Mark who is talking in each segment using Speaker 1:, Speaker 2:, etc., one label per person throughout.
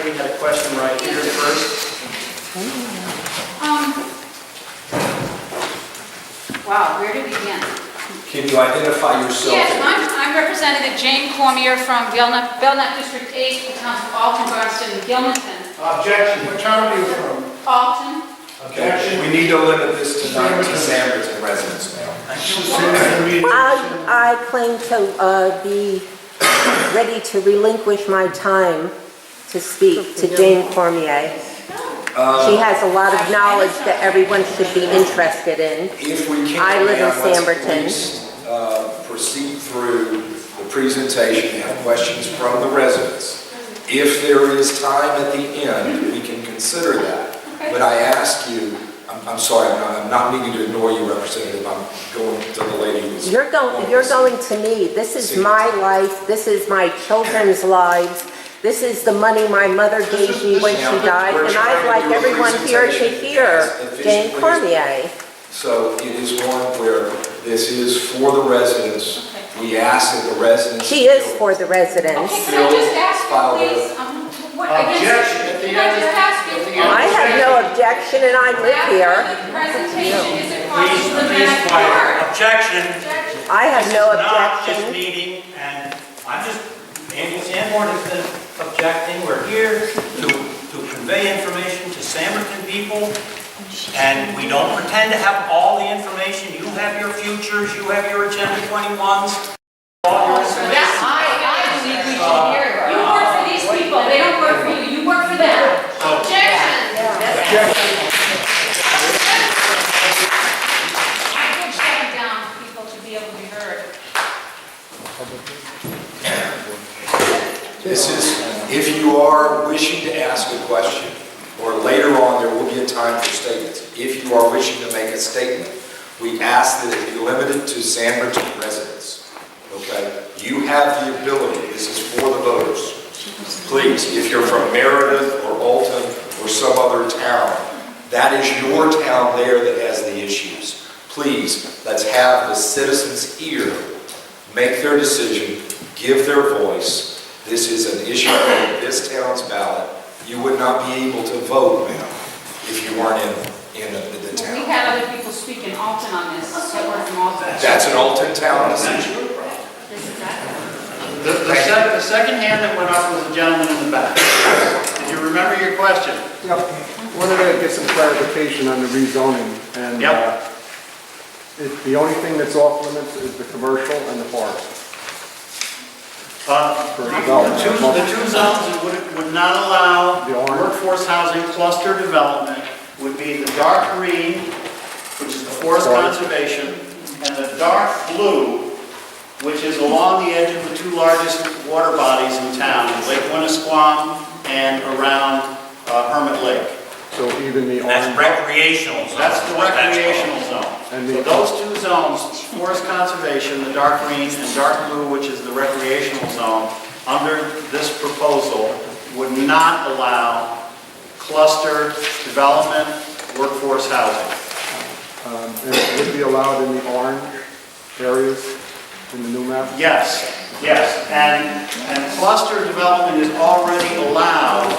Speaker 1: lady had a question right here first.
Speaker 2: Wow, where to begin?
Speaker 3: Can you identify yourself?
Speaker 2: Yes, I'm Representative Jane Cormier from Belknap District 8, the towns of Alton, Braxton, and Gilmanton.
Speaker 4: Objection. What town are you from?
Speaker 2: Alton?
Speaker 3: Okay, we need to limit this tonight to Sanborton residents now.
Speaker 5: I claim to be ready to relinquish my time to speak to Jane Cormier. She has a lot of knowledge that everyone should be interested in.
Speaker 3: If we can,
Speaker 5: I live in
Speaker 3: ma'am, let's
Speaker 5: Sanborton.
Speaker 3: please, proceed through the presentation, have questions from the residents. If there is time at the end, we can consider that.
Speaker 2: Okay.
Speaker 3: But I ask you, I'm sorry, I'm not meaning to ignore you, Representative. I'm going to the lady who's...
Speaker 5: You're going to me. This is my life. This is my children's lives. This is the money my mother gave me when she died, and I'd like everyone here to hear Jane Cormier.
Speaker 3: So it is one where this is for the residents. We ask that the residents...
Speaker 5: She is for the residents.
Speaker 2: Okay, can I just ask you, please?
Speaker 4: Objection.
Speaker 2: Can I just ask you?
Speaker 5: I have no objection, and I live here.
Speaker 2: After the presentation, is it possible to
Speaker 1: Please
Speaker 2: have
Speaker 1: quiet. Objection.
Speaker 5: I have no
Speaker 1: Not this
Speaker 5: objection.
Speaker 1: meeting, and I'm just, Andy Sanborn has been objecting. We're here to convey information to Sanborton people, and we don't pretend to have all the information. You have your futures, you have your Agenda 21s. All your information.
Speaker 2: I believe we should hear it. You work for these people, they don't work for you, you work for them. Objection! I could shut it down for people to be able to be heard.
Speaker 3: This is, if you are wishing to ask a question, or later on there will be a time for statements. If you are wishing to make a statement, we ask that it be limited to Sanborton residents. Okay? You have the ability, this is for the voters. Please, if you're from Meredith or Alton or some other town, that is your town there that has the issues. Please, let's have the citizens' ear make their decision, give their voice. This is an issue on this town's ballot. You would not be able to vote, ma'am, if you weren't in the
Speaker 2: We
Speaker 3: town.
Speaker 2: had other people speak in Alton on this, that were from Alton.
Speaker 3: That's an Alton town decision.
Speaker 1: The second hand that went up was the gentleman in the back. Did you remember your question?
Speaker 4: Yep. Wanted to get some clarification on the rezoning. And
Speaker 1: Yep.
Speaker 4: the only thing that's off limits is the commercial and the forest. For development.
Speaker 1: The two zones that would not allow
Speaker 4: The orange.
Speaker 1: workforce housing cluster development would be the dark green, which is the forest conservation, and the dark blue, which is along the edge of the two largest water bodies in town, Lake Winnisquam and around Hermit Lake.
Speaker 4: So even the
Speaker 6: That's
Speaker 4: orange.
Speaker 6: recreational zone.
Speaker 1: That's the recreational zone.
Speaker 4: And
Speaker 1: So those two zones, forest conservation, the dark green, and dark blue, which is the recreational zone, under this proposal, would not allow cluster development, workforce housing.
Speaker 4: And it would be allowed in the orange areas in the new map?
Speaker 1: Yes, yes, and cluster development is already allowed,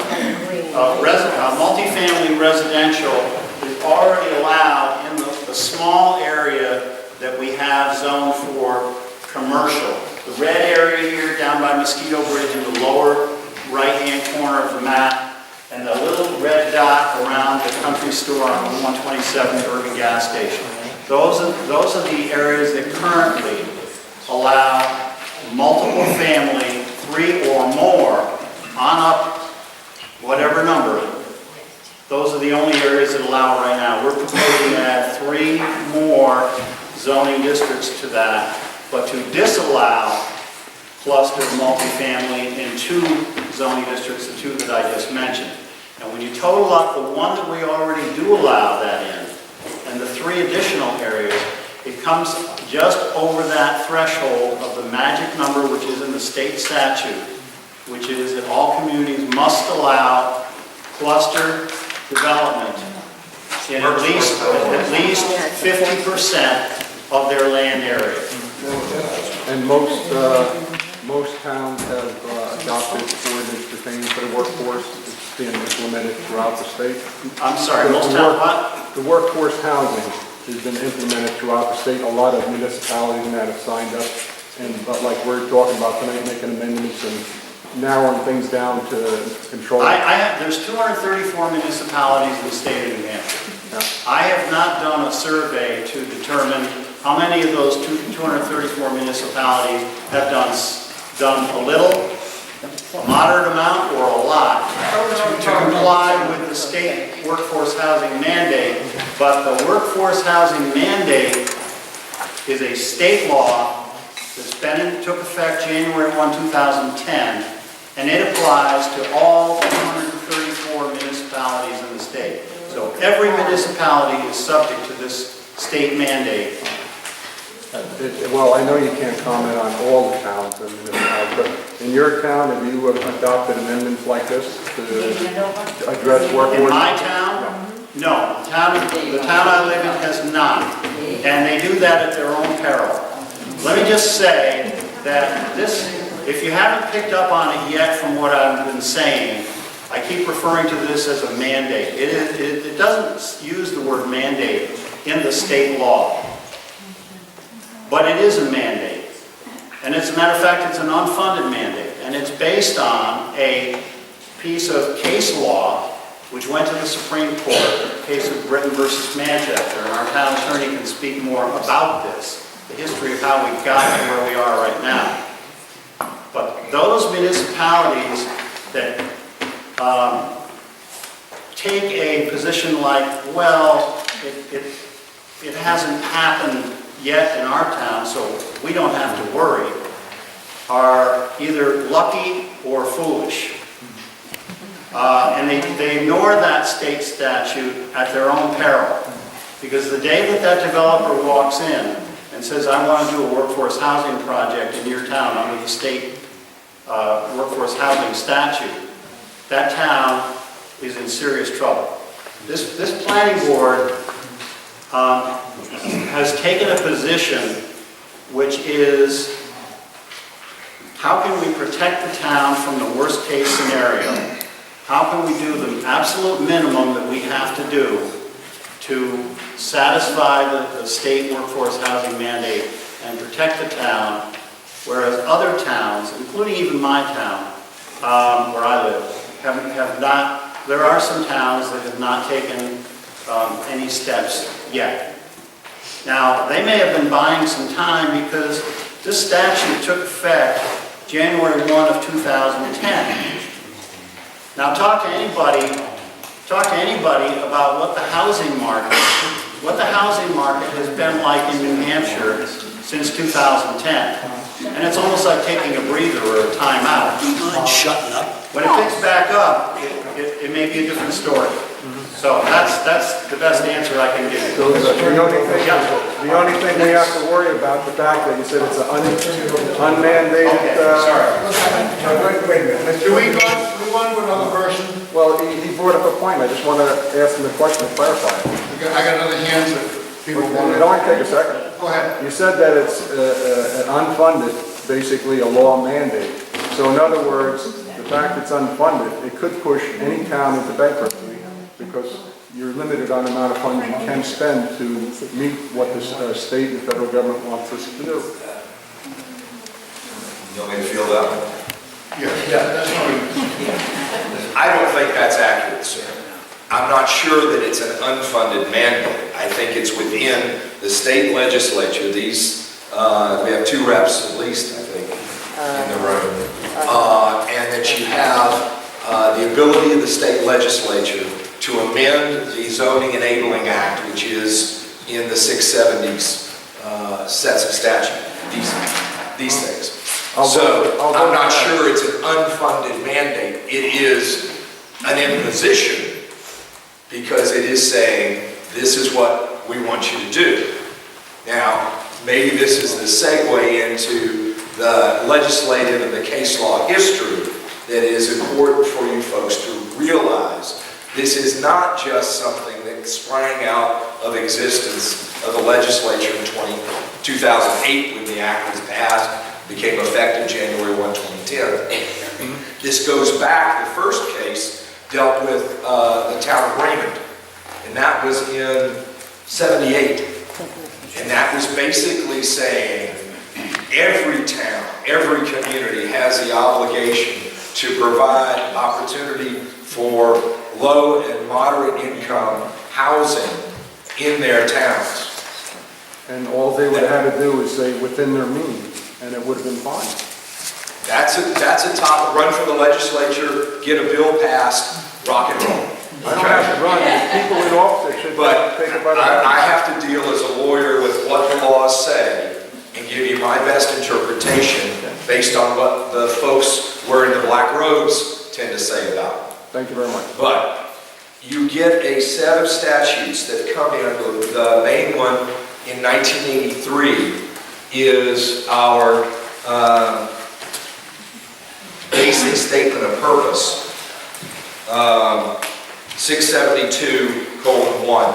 Speaker 1: multifamily residential is already allowed in the small area that we have zoned for commercial. The red area here down by Mosquito Bridge in the lower right-hand corner of the map, and the little red dot around the country store on 127 Urban Gas Station. Those are the areas that currently allow multiple family, 3 or more, on up, whatever number. Those are the only areas that allow right now. We're proposing to add 3 more zoning districts to that, but to disallow cluster multifamily in 2 zoning districts, the 2 that I just mentioned. And when you total up the one that we already do allow that in, and the 3 additional areas, it comes just over that threshold of the magic number, which is in the state statute, which is that all communities must allow cluster development in at least 50% of their land area.
Speaker 4: And most Most towns have adopted ordinance pertaining to the workforce. It's being implemented throughout the state.
Speaker 1: I'm sorry, most towns what?
Speaker 4: The workforce housing has been implemented throughout the state. A lot of municipalities that have signed up. But like we're talking about tonight, making amendments and narrowing things down to control.
Speaker 1: There's 234 municipalities in the state of New Hampshire. I have not done a survey to determine how many of those 234 municipalities have done a little, a moderate amount, or a lot to comply with the state workforce housing mandate. But the workforce housing mandate is a state law that took effect January 1, 2010, and it applies to all 234 municipalities in the state. So every municipality is subject to this state mandate.
Speaker 4: Well, I know you can't comment on all the towns and municipalities, but in your town, have you adopted amendments like this to address workforce?
Speaker 1: In my town? No. The town I live in has not. And they do that at their own peril. Let me just say that this, if you haven't picked up on it yet from what I've been saying, I keep referring to this as a mandate. It doesn't use the word mandate in the state law, but it is a mandate. And as a matter of fact, it's an unfunded mandate, and it's based on a piece of case law which went to the Supreme Court, the case of Britain versus Manchester, and our town attorney can speak more about this, the history of how we got to where we are right now. But those municipalities that take a position like, well, it hasn't happened yet in our town, so we don't have to worry, are either lucky or foolish. And they ignore that state statute at their own peril. Because the day that developer walks in and says, I want to do a workforce housing project in your town under the state workforce housing statute, that town is in serious trouble. This planning board has taken a position which is, how can we protect the town from the worst case scenario? How can we do the absolute minimum that we have to do to satisfy the state workforce housing mandate and protect the town, whereas other towns, including even my town, where I live, have not, there are some towns that have not taken any steps yet. Now, they may have been buying some time because this statute took effect January 1 of 2010. Now, talk to anybody about what the housing market has been like in New Hampshire since 2010. And it's almost like taking a breather or a time out.
Speaker 6: Shutting up.
Speaker 1: When it picks back up, it may be a different story. So that's the best answer I can give you.
Speaker 4: So the only thing we have to worry about, the fact that you said it's an unmandated...
Speaker 1: Okay, sorry.
Speaker 6: Wait a minute. Do we want another person?
Speaker 4: Well, he brought up a point. I just want to ask him a question to clarify.
Speaker 6: I got other hands that people want
Speaker 4: It
Speaker 6: to...
Speaker 4: only take a second.
Speaker 6: Go ahead.
Speaker 4: You said that it's an unfunded, basically a law mandate. So in other words, the fact it's unfunded, it could push any town into bankruptcy because you're limited on the amount of funds you can spend to meet what the state and federal government wants us to do.
Speaker 3: You want me to field that one?
Speaker 6: Yeah, that's fine.
Speaker 3: I don't think that's accurate, sir. I'm not sure that it's an unfunded mandate. I think it's within the state legislature. These, we have 2 reps at least, I think, in the room. And that you have the ability of the state legislature to amend the Zoning Enabling Act, which is in the 670s sets of statute, these things. So I'm not sure it's an unfunded mandate. It is an imposition because it is saying this is what we want you to do. Now, maybe this is the segue into the legislative and the case law history that is important for you folks to realize. This is not just something that sprang out of existence of the legislature in 2008 when the act was passed. became effective January 1, 2010. This goes back, the first case dealt with the town of Raymond, and that was in 78. And that was basically saying every town, every community has the obligation to provide opportunity for low and moderate income housing in their towns.
Speaker 4: And all they would have had to do is say within their means, and it would have been fine.
Speaker 3: That's a top, run for the legislature, get a bill passed, rock and roll.
Speaker 4: I don't have to run, the people in office should
Speaker 3: But
Speaker 4: take a better.
Speaker 3: I have to deal as a lawyer with what the laws say and give you my best interpretation based on what the folks wearing the black robes tend to say about it.
Speaker 4: Thank you very much.
Speaker 3: But you get a set of statutes that come in. The main one in 1983 is our basic statement of purpose. 672:1.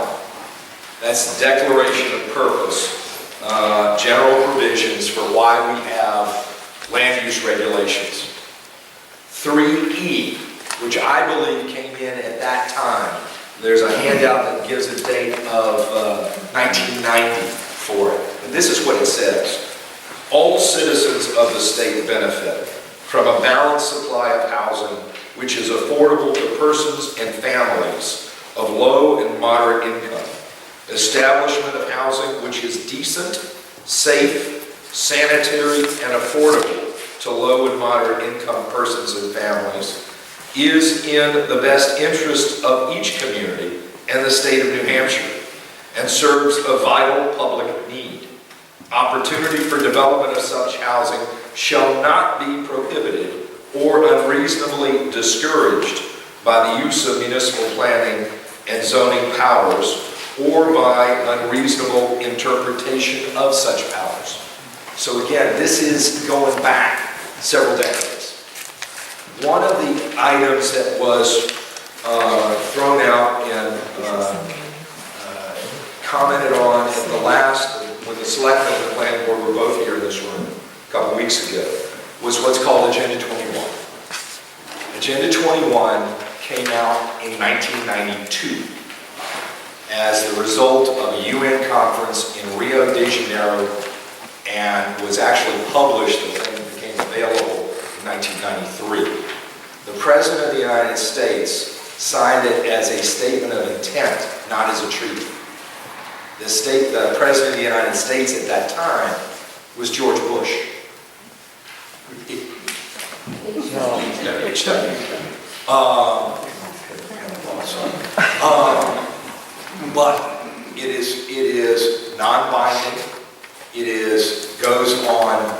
Speaker 3: That's the Declaration of Purpose, general provisions for why we have land use regulations. 3E, which I believe came in at that time. There's a handout that gives a date of 1990 for it. And this is what it says. All citizens of the state benefit from a balanced supply of housing which is affordable to persons and families of low and moderate income. Establishment of housing which is decent, safe, sanitary, and affordable to low and moderate income persons and families is in the best interest of each community and the state of New Hampshire and serves a vital public need. Opportunity for development of such housing shall not be prohibited or unreasonably discouraged by the use of municipal planning and zoning powers or by unreasonable interpretation of such powers. So again, this is going back several decades. One of the items that was thrown out and commented on at the last, when the selectmen and the planning board were both here in this room a couple weeks ago, was what's called Agenda 21. Agenda 21 came out in 1992 as the result of a UN conference in Rio de Janeiro and was actually published, the thing became available in 1993. The President of the United States signed it as a statement of intent, not as a treaty. The President of the United States at that time was George Bush. But it is non-binding. It goes on,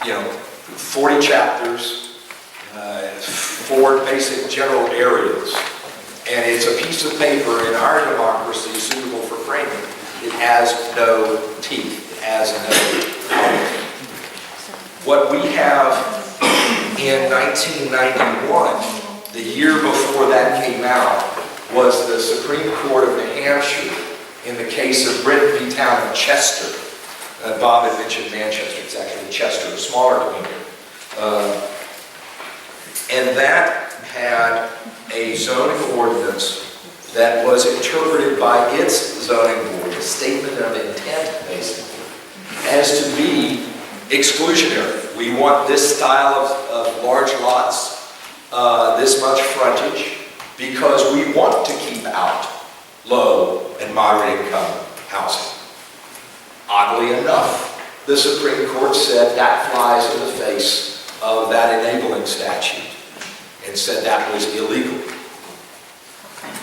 Speaker 3: 40 chapters, 4 basic general areas, and it's a piece of paper in our democracy suitable for framing. It has no teeth. It has no power. What we have in 1991, the year before that came out, was the Supreme Court of New Hampshire in the case of Britain v. Town of Chester. Bob had mentioned Manchester. It's actually Chester, a smaller community. And that had a zoning ordinance that was interpreted by its zoning board, a statement of intent, basically, as to be exclusionary. We want this style of large lots, this much frontage, because we want to keep out low and moderate income housing. Oddly enough, the Supreme Court said that flies in the face of that enabling statute and said that was illegal.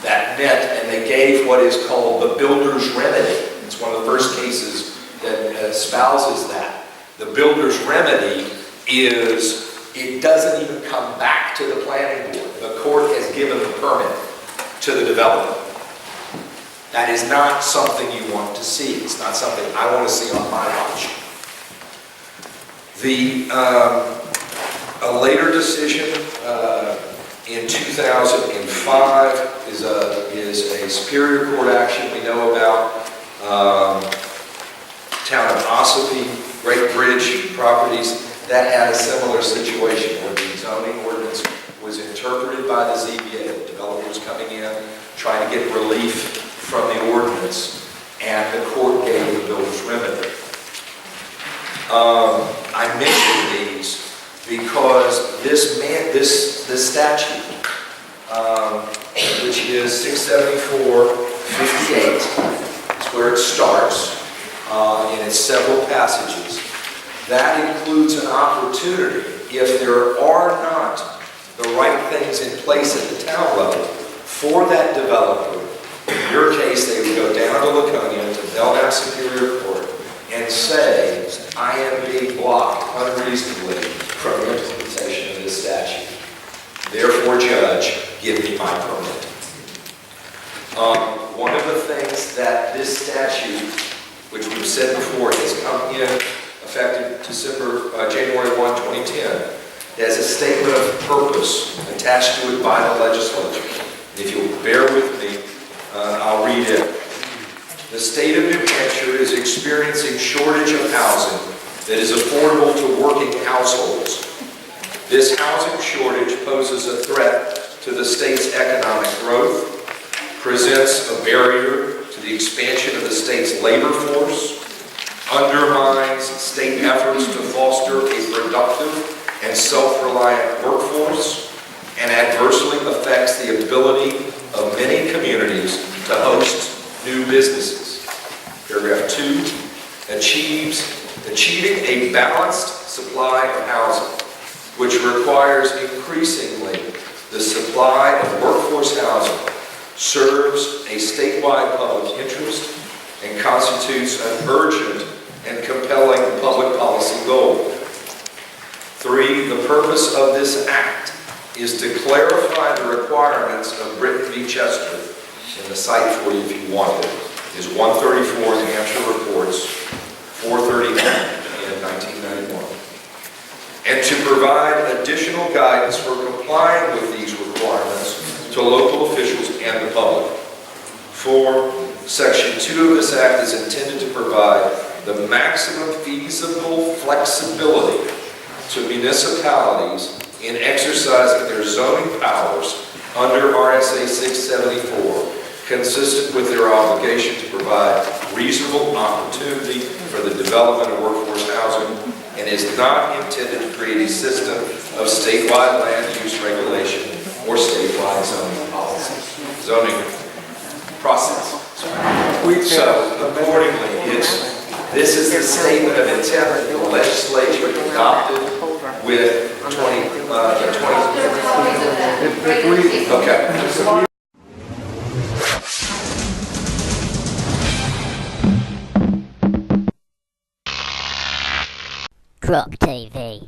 Speaker 3: That meant, and they gave what is called the builder's remedy. It's one of the first cases that espouses that. The builder's remedy is it doesn't even come back to the planning board. The court has given the permit to the developer. That is not something you want to see. It's not something I want to see on my watch. A later decision in 2005 is a Superior Court action we know about. Town of Ossipee, Great Bridge Properties. that had a similar situation where the zoning ordinance was interpreted by the ZBA, developers coming in, trying to get relief from the ordinance, and the court gave the builder's remedy. I mention these because this statute, which is 674-58, is where it starts, in its several passages. That includes an opportunity, if there are not the right things in place at the town level, for that developer. In your case, they would go down to Laconia, to Belknap Superior Court, and say, I am being blocked unreasonably from the implementation of this statute. Therefore, judge, give me my permit. One of the things that this statute, which we've said before, has come in effective January 1, 2010, has a statement of purpose attached to it by the legislature. And if you'll bear with me, I'll read it. The state of New Hampshire is experiencing shortage of housing that is affordable to working households. This housing shortage poses a threat to the state's economic growth, presents a barrier to the expansion of the state's labor force, undermines state efforts to foster a productive and self-reliant workforce, and adversely affects the ability of many communities to host new businesses. Paragraph 2, achieving a balanced supply of housing, which requires increasingly the supply of workforce housing, serves a statewide public interest and constitutes an urgent and compelling public policy goal. 3, the purpose of this act is to clarify the requirements of Britain v. Chester, and the site for you if you want it is 134 New Hampshire Reports, 439 in 1991, and to provide additional guidance for complying with these requirements to local officials and the public. 4, Section 2 of this Act is intended to provide the maximum feasible flexibility to municipalities in exercising their zoning powers under RSA 674, consistent with their obligation to provide reasonable opportunity for the development of workforce housing, and is not intended to create a system of statewide land use regulation or statewide zoning zoning process. So, accordingly, this is the statement of intent that the legislature adopted with 20. Okay.
Speaker 7: Croc TV.